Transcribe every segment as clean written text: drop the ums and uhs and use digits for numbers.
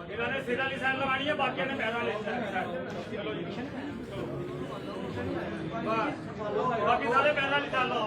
इन्होंने सीधा निशान लगानी है, बाकी ने पैरा लेना है। चलो जी, बाकी सारे पैरा निकाल लो।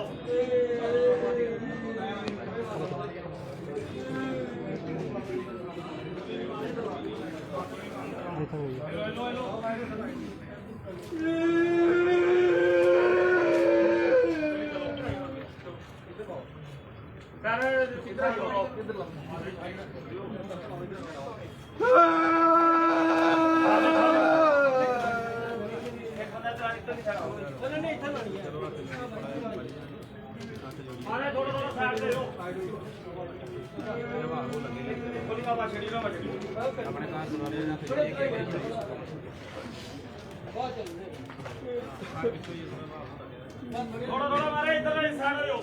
थोड़ा थोड़ा मारे इधर साइड हो जाओ।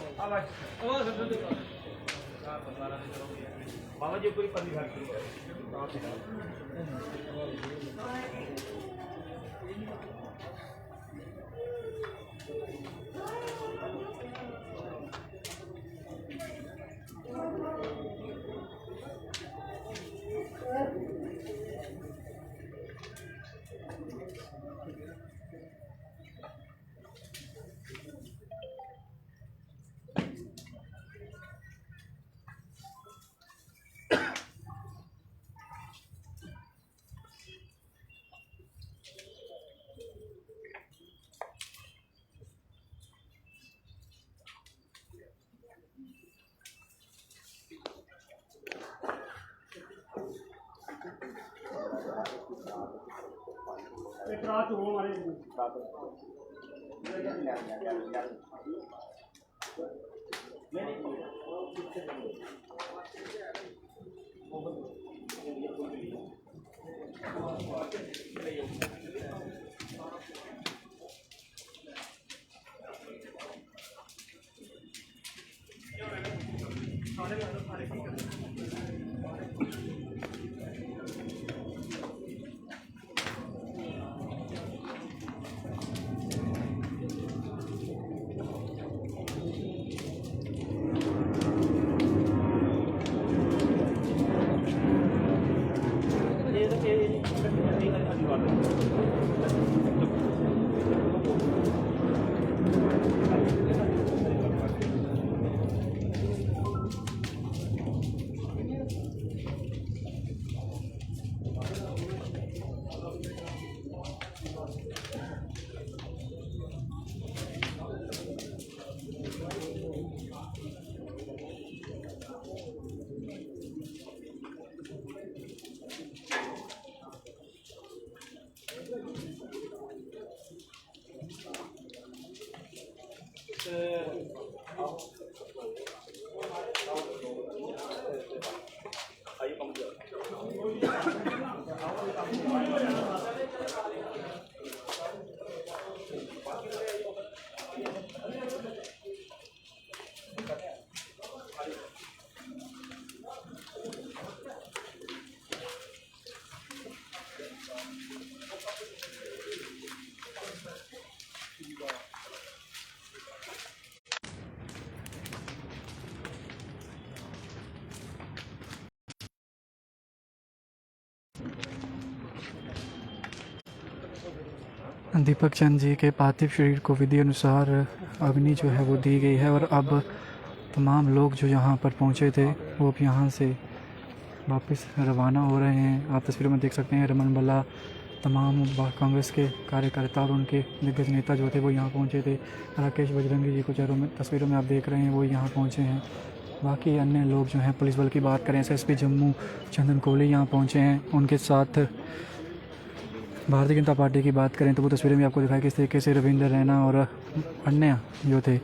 बाबा जी पूरी पल्ली घाट रात हो हमारे दीपक चंद जी के पार्थिव शरीर को विधि अनुसार अग्नि जो है वो दी गई है और अब तमाम लोग जो यहाँ पर पहुँचे थे वो अब यहाँ से वापस रवाना हो रहे हैं। आप तस्वीरों में देख सकते हैं रमन बल्ला, तमाम कांग्रेस के कार्यकर्ता और उनके दिग्गज नेता जो थे वो यहाँ पहुँचे थे। राकेश बजरंगी जी को तस्वीरों में आप देख रहे हैं वो यहाँ पहुँचे हैं। बाकी अन्य लोग जो हैं पुलिस बल की बात करें, एसएसपी जम्मू चंदन कोहली यहाँ पहुँचे हैं। उनके साथ भारतीय जनता पार्टी की बात करें तो वो तस्वीरें में आपको दिखाई किस तरीके से रविंद्र रैना और अन्य जो थे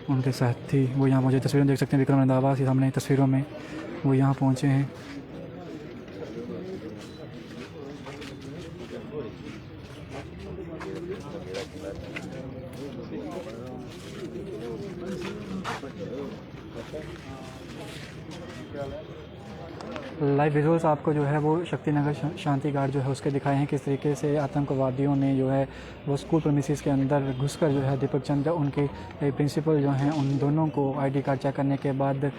उनके साथी वो यहाँ पहुँचे। तस्वीरें देख सकते हैं विक्रम रंधावा के सामने तस्वीरों में वो यहाँ पहुँचे हैं। लाइव विजुअल्स आपको जो है वो शक्तिनगर शांति गार्ड जो है उसके दिखाए हैं किस तरीके से आतंकवादियों ने जो है वो स्कूल प्रीमिसेस के अंदर घुसकर जो है दीपक चंद उनके प्रिंसिपल जो हैं उन दोनों को आईडी कार्ड चेक करने के बाद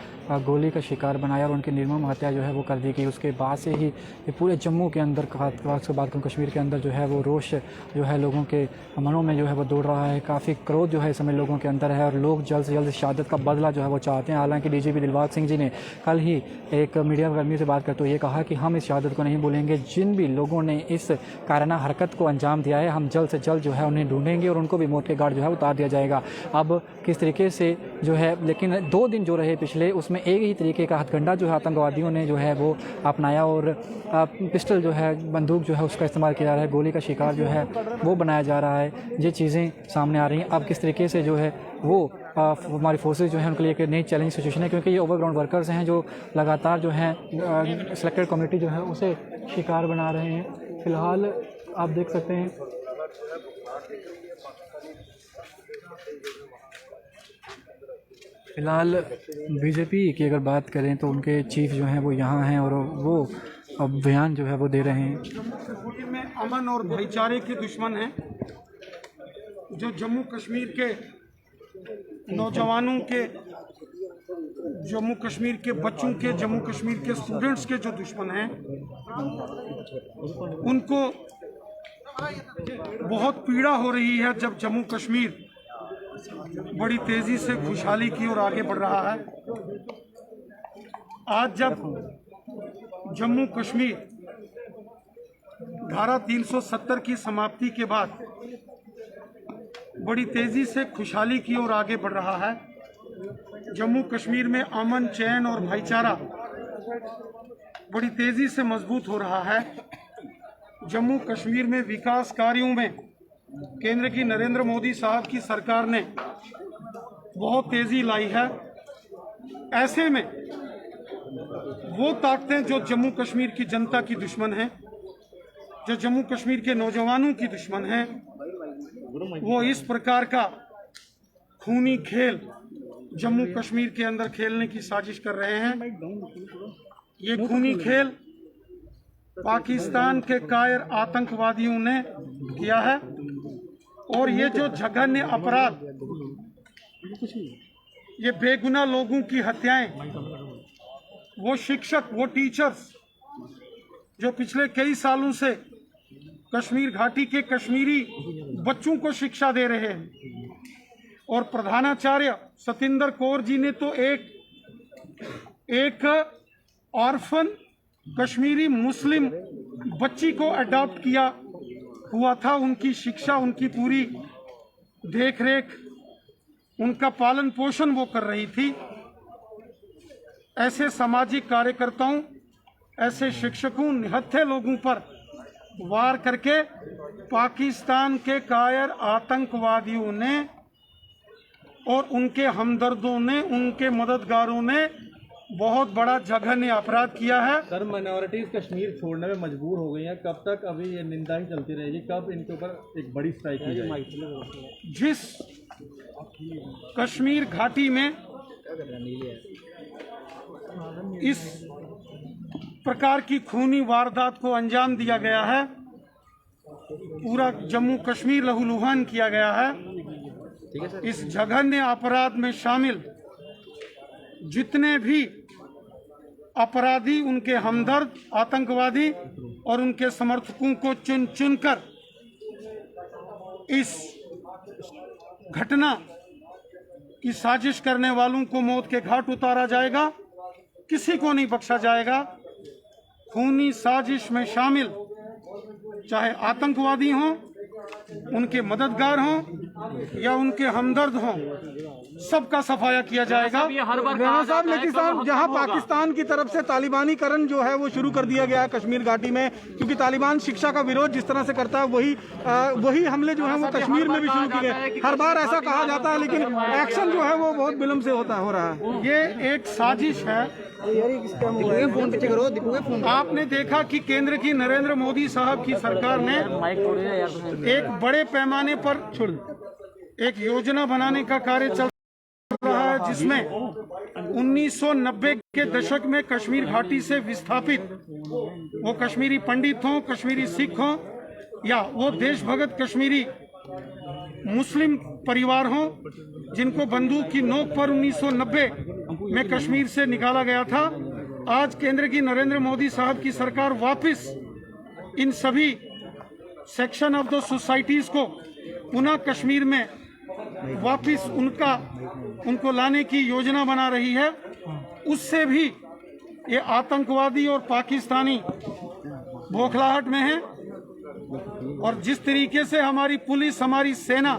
गोली का शिकार बनाया और उनकी निर्मम हत्या जो है वो कर दी गई। उसके बाद से ही ये पूरे जम्मू के अंदर खास बात करूँ कश्मीर के अंदर जो है वो रोष जो है लोगों के मनों में जो है वो दौड़ रहा है। काफ़ी क्रोध जो है इस समय लोगों के अंदर है और लोग जल्द से जल्द शहादत का बदला जो है वो चाहते हैं। हालांकि डीजीपी दिलबाग सिंह जी ने कल ही एक मीडिया कर्मी से बात करते हुए ये कहा कि हम इस शहादत को नहीं भूलेंगे। जिन भी लोगों ने इस काराना हरकत को अंजाम दिया है हम जल्द से जल्द जो है उन्हें ढूंढेंगे और उनको भी मौत के घाट जो है उतार दिया जाएगा। अब किस तरीके से जो है लेकिन 2 दिन जो रहे पिछले उसमें एक ही तरीके का हथकंडा जो है आतंकवादियों ने जो है वो अपनाया और पिस्टल जो है बंदूक जो है उसका इस्तेमाल किया जा रहा है। गोली का शिकार जो है वो बनाया जा रहा है। ये चीज़ें सामने आ रही हैं। अब किस तरीके से जो है वो हमारी फोर्सेज जो हैं उनके लिए एक नई चैलेंज सिचुएशन है क्योंकि ये ओवरग्राउंड वर्कर्स हैं जो लगातार जो हैं सिलेक्टेड कम्युनिटी जो है उसे शिकार बना रहे हैं। फ़िलहाल आप देख सकते हैं फ़िलहाल बीजेपी की अगर बात करें तो उनके चीफ जो हैं वो यहाँ हैं और वो अब बयान जो है वो दे रहे हैं। कश्मीर में अमन और भाईचारे के दुश्मन हैं जो जम्मू कश्मीर के नौजवानों के, जम्मू कश्मीर के बच्चों के, जम्मू कश्मीर के स्टूडेंट्स के जो दुश्मन हैं उनको बहुत पीड़ा हो रही है जब जम्मू कश्मीर बड़ी तेजी से खुशहाली की ओर आगे बढ़ रहा है। आज जब जम्मू कश्मीर धारा 370 की समाप्ति के बाद बड़ी तेजी से खुशहाली की ओर आगे बढ़ रहा है, जम्मू कश्मीर में अमन, चैन और भाईचारा बड़ी तेजी से मजबूत हो रहा है। जम्मू कश्मीर में विकास कार्यों में केंद्र की नरेंद्र मोदी साहब की सरकार ने बहुत तेजी लाई है। ऐसे में वो ताकतें जो जम्मू कश्मीर की जनता की दुश्मन हैं, जो जम्मू कश्मीर के नौजवानों की दुश्मन हैं, वो इस प्रकार का खूनी खेल जम्मू कश्मीर के अंदर खेलने की साजिश कर रहे हैं। ये खूनी खेल पाकिस्तान के कायर आतंकवादियों ने किया है और ये जो जघन्य अपराध, ये बेगुनाह लोगों की हत्याएं, वो शिक्षक, वो टीचर्स जो पिछले कई सालों से कश्मीर घाटी के कश्मीरी बच्चों को शिक्षा दे रहे हैं और प्रधानाचार्य सतिंदर कौर जी ने तो एक ऑर्फन कश्मीरी मुस्लिम बच्ची को अडॉप्ट किया हुआ था। उनकी शिक्षा, उनकी पूरी देखरेख, उनका पालन पोषण वो कर रही थी। ऐसे सामाजिक कार्यकर्ताओं, ऐसे शिक्षकों, निहत्थे लोगों पर वार करके पाकिस्तान के कायर आतंकवादियों ने और उनके हमदर्दों ने, उनके मददगारों ने बहुत बड़ा जघन्य अपराध किया है। सर, माइनॉरिटीज कश्मीर छोड़ने में मजबूर हो गई हैं, कब तक अभी ये निंदा ही चलती रहेगी? कब इनके ऊपर एक बड़ी स्ट्राइक की जाएगी? जिस कश्मीर घाटी में इस प्रकार की खूनी वारदात को अंजाम दिया गया है, पूरा जम्मू कश्मीर लहूलुहान किया गया है। इस जघन्य अपराध में शामिल जितने भी अपराधी, उनके हमदर्द आतंकवादी और उनके समर्थकों को चुन चुनकर इस घटना की साजिश करने वालों को मौत के घाट उतारा जाएगा। किसी को नहीं बख्शा जाएगा। खूनी साजिश में शामिल चाहे आतंकवादी हों, उनके मददगार हों या उनके हमदर्द हों, सबका सफाया किया जाएगा। राणा साहब, लेकिन साहब जहां पाकिस्तान की तरफ से तालिबानीकरण जो है वो शुरू कर दिया गया है कश्मीर घाटी में, क्योंकि तालिबान शिक्षा का विरोध जिस तरह से करता है वही हमले जो है वो कश्मीर में भी शुरू किए गए। हर बार ऐसा कहा जाता है लेकिन एक्शन जो है वो बहुत विलम्ब से हो रहा है। ये एक साजिश है। आपने देखा कि केंद्र की नरेंद्र मोदी साहब की सरकार ने एक बड़े पैमाने पर एक योजना बनाने का कार्य चल रहा है, जिसमें 1990 के दशक में कश्मीर घाटी से विस्थापित वो कश्मीरी पंडित हों, कश्मीरी सिख हों, या वो देशभगत कश्मीरी मुस्लिम परिवार हों, जिनको बंदूक की नोक पर 1990 में कश्मीर से निकाला गया था। आज केंद्र की नरेंद्र मोदी साहब की सरकार वापस इन सभी सेक्शन ऑफ द सोसाइटीज को पुनः कश्मीर में वापस उनको लाने की योजना बना रही है। उससे भी ये आतंकवादी और पाकिस्तानी बौखलाहट में है। और जिस तरीके से हमारी पुलिस, हमारी सेना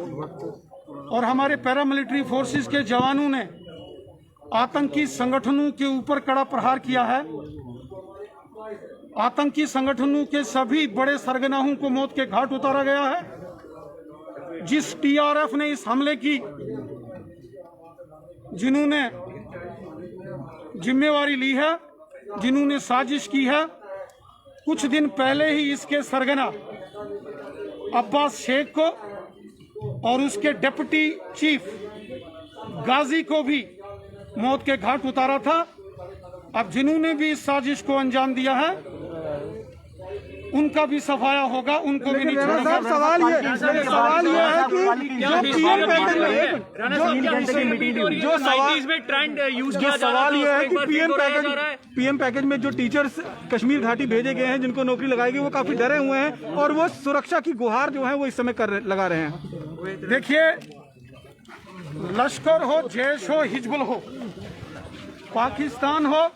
और हमारे पैरामिलिट्री फोर्सेस के जवानों ने आतंकी संगठनों के ऊपर कड़ा प्रहार किया है, आतंकी संगठनों के सभी बड़े सरगनाहों को मौत के घाट उतारा गया है। जिस टीआरएफ ने इस हमले की, जिन्होंने जिम्मेवारी ली है, जिन्होंने साजिश की है, कुछ दिन पहले ही इसके सरगना अब्बास शेख को और उसके डिप्टी चीफ गाजी को भी मौत के घाट उतारा था। अब जिन्होंने भी इस साजिश को अंजाम दिया है, उनका भी सफाया होगा, उनको भी नहीं छोड़ा जाएगा। सवाल ये है कि जो पीएम पैकेज में जो टीचर्स कश्मीर घाटी भेजे गए हैं, जिनको नौकरी लगाई गई, वो काफी डरे हुए हैं और वो सुरक्षा की गुहार जो है वो इस समय लगा रहे हैं। देखिए, लश्कर हो, जैश हो, हिजबुल हो, पाकिस्तान हो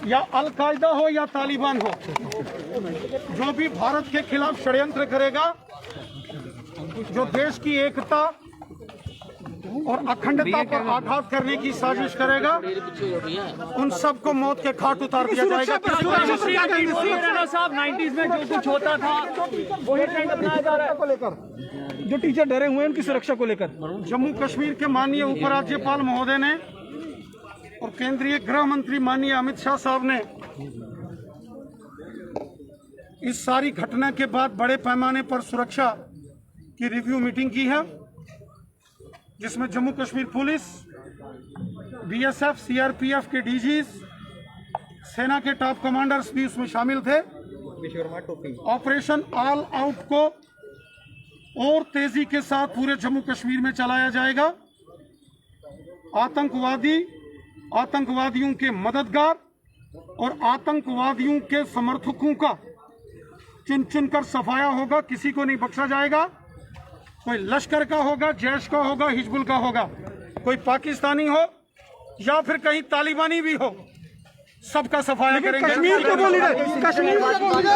या अलकायदा हो या तालिबान हो, जो भी भारत के खिलाफ षड्यंत्र करेगा, जो देश की एकता और अखंडता पर आघात करने की साजिश करेगा, उन सबको मौत के घाट उतार दिया जाएगा। साहब 90s में जो कुछ होता था वही ट्रेंड अपनाया जा रहा है। को लेकर जो टीचर डरे हुए हैं उनकी सुरक्षा को लेकर जम्मू कश्मीर के माननीय उपराज्यपाल महोदय ने और केंद्रीय गृह मंत्री माननीय अमित शाह साहब ने इस सारी घटना के बाद बड़े पैमाने पर सुरक्षा की रिव्यू मीटिंग की है, जिसमें Jammu Kashmir police, BSF, CRPF के डीजीज, सेना के टॉप कमांडर्स भी उसमें शामिल थे। ऑपरेशन ऑल आउट को और तेजी के साथ पूरे जम्मू कश्मीर में चलाया जाएगा। आतंकवादियों के मददगार और आतंकवादियों के समर्थकों का चुन चुनकर सफाया होगा, किसी को नहीं बख्शा जाएगा। कोई लश्कर का होगा, जैश का होगा, हिजबुल का होगा, कोई पाकिस्तानी हो या फिर कहीं तालिबानी भी हो, सबका सफाया करेंगे। कश्मीर को बोलिए, कश्मीर को बोलिए।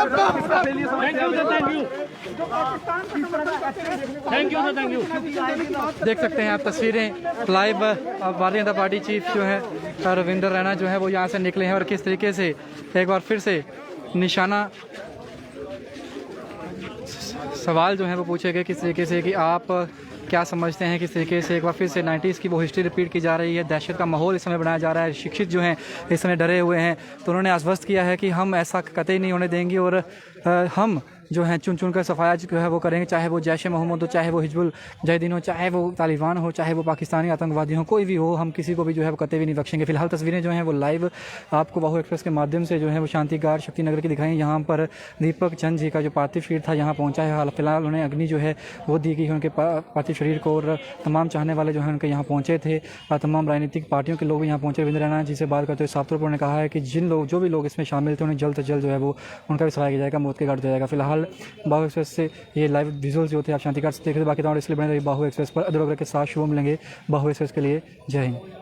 Thank you. देख सकते हैं आप तस्वीरें live. Bharatiya Janata party chief जो है रविंदर रैना जो है वो यहाँ से निकले हैं और किस तरीके से एक बार फिर से निशाना सवाल जो है वो पूछे गए किस तरीके से कि आप क्या समझते हैं, किस तरीके से एक बार फिर से 90s की वो हिस्ट्री रिपीट की जा रही है। दहशत का माहौल इस समय बनाया जा रहा है, शिक्षित जो हैं इस समय डरे हुए हैं। तो उन्होंने आश्वस्त किया है कि हम ऐसा कतई नहीं होने देंगे और हम जो है चुन चुन कर सफाया जो है वो करेंगे, चाहे वो जैश मोहम्मद हो, चाहे वो हिजबुल मुजाहिदीन हो, चाहे वो तालिबान हो, चाहे वो पाकिस्तानी आतंकवादी हो, कोई भी हो, हम किसी को भी जो है वो कतई भी नहीं बख्शेंगे। फिलहाल तस्वीरें जो हैं वो लाइव आपको बाहु एक्सप्रेस के माध्यम से जो है वो शांति घाट शक्ति नगर की दिखाई। यहाँ पर दीपक चंद जी का जो पार्थिव शरीर था यहाँ पहुँचा है। फिलहाल उन्हें अग्नि जो है वो दी गई है उनके पार्थिव शरीर को और तमाम चाहने वाले जो है उनके यहाँ पहुँचे थे। तमाम राजनीतिक पार्टियों के लोग भी यहाँ पहुँचे। रविंद्र रैना जी से बात करते हुए साफ तौर पर उन्होंने कहा है कि जो भी लोग इसमें शामिल थे उन्हें जल्द से जल्द जो है वो उनका भी सफाया किया जाएगा, मौत के घाट दिया जाएगा। फिलहाल बाहु एक्सप्रेस से ये लाइव विजुअल्स जो थे आप शांति घाट से देख रहे थे। बाकी तमाम इसलिए बने रही बाहु एक्सप्रेस पर। अदर के साथ शुभ मिलेंगे बाहु एक्सप्रेस के लिए। जय हिंद।